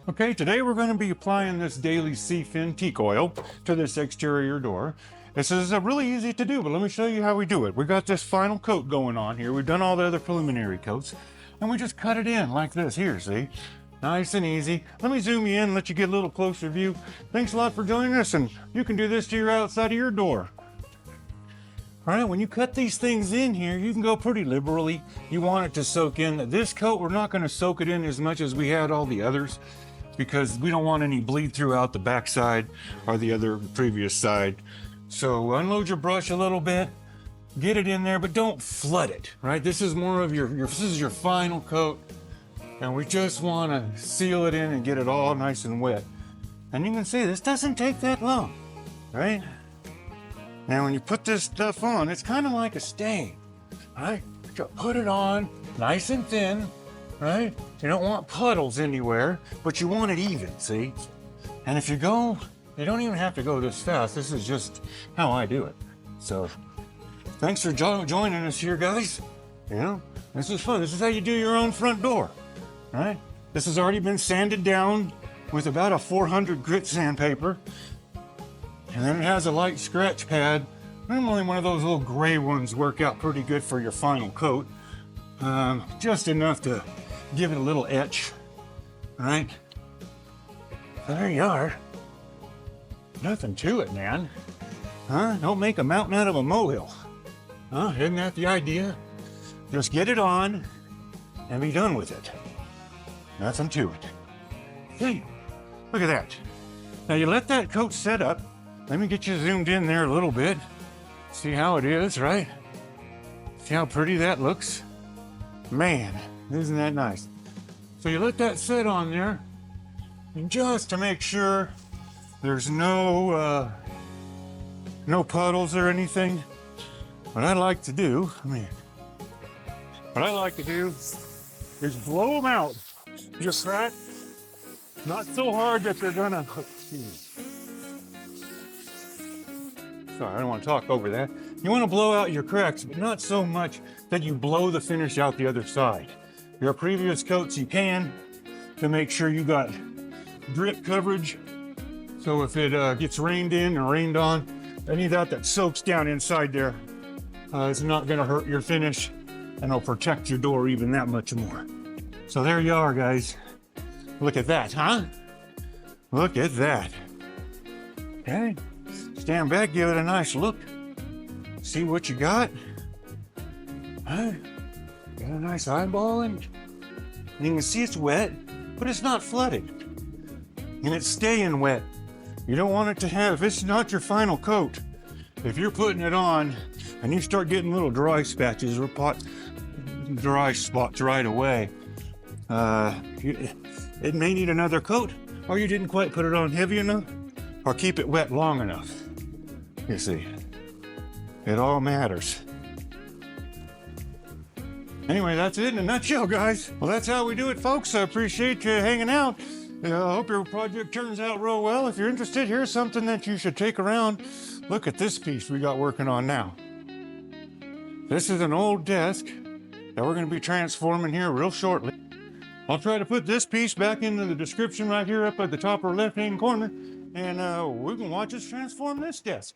Okay, today we're going to be applying this Dayley Sea-Fin Teak Oil to this exterior door. This is really easy to do, but let me show you how we do it. We got this final coat going on here. We've done all the other preliminary coats, and we just cut it in like this here, see? Nice and easy. Let me zoom you in, let you get a little closer view. Thanks a lot for joining us, and you can do this to your outside of your door. All right, when you cut these things in here, you can go pretty liberally. You want it to soak in. This coat, we're not going to soak it in as much as we had all the others, because we don't want any bleed throughout the backside or the other previous side. So unload your brush a little bit, get it in there, but don't flood it, right? This is more of this is your final coat, and we just want to seal it in and get it all nice and wet. And you can see this doesn't take that long, right? Now when you put this stuff on, it's kind of like a stain, right? You put it on nice and thin, right? You don't want puddles anywhere, but you want it even, see? And if you go, you don't even have to go this fast. This is just how I do it. So thanks for joining us here, guys. You know, this is fun. This is how you do your own front door, right? This has already been sanded down with about a 400 grit sandpaper. And then it has a light scratch pad. Normally one of those little gray ones work out pretty good for your final coat. Just enough to give it a little etch, right? There you are. Nothing to it, man. Huh? Don't make a mountain out of a molehill. Huh? Isn't that the idea? Just get it on and be done with it. Nothing to it. Hey, look at that. Now you let that coat set up. Let me get you zoomed in there a little bit. See how it is, right? See how pretty that looks? Man, isn't that nice? So you let that sit on there, and just to make sure there's no puddles or anything, what I like to do is blow them out. Just that. Not so hard that they're gonna, sorry, I don't want to talk over that. You want to blow out your cracks, but not so much that you blow the finish out the other side. Your previous coats you can, to make sure you got drip coverage. So if it gets rained in or rained on, any of that soaks down inside there is not going to hurt your finish, and it'll protect your door even that much more. So there you are, guys. Look at that, huh? Look at that. Okay. Stand back, give it a nice look. See what you got. Huh? Got a nice eyeballing. And you can see it's wet, but it's not flooded. And it's staying wet. You don't want it to have, if it's not your final coat, if you're putting it on and you start getting little dry patches or dry spots right away, it may need another coat, or you didn't quite put it on heavy enough, or keep it wet long enough. You see, it all matters. Anyway, that's it in a nutshell, guys. Well, that's how we do it, folks. I appreciate you hanging out. I hope your project turns out real well. If you're interested, here's something that you should take around. Look at this piece we got working on now. This is an old desk that we're going to be transforming here real shortly. I'll try to put this piece back into the description right here up at the top or left-hand corner, and we can watch us transform this desk.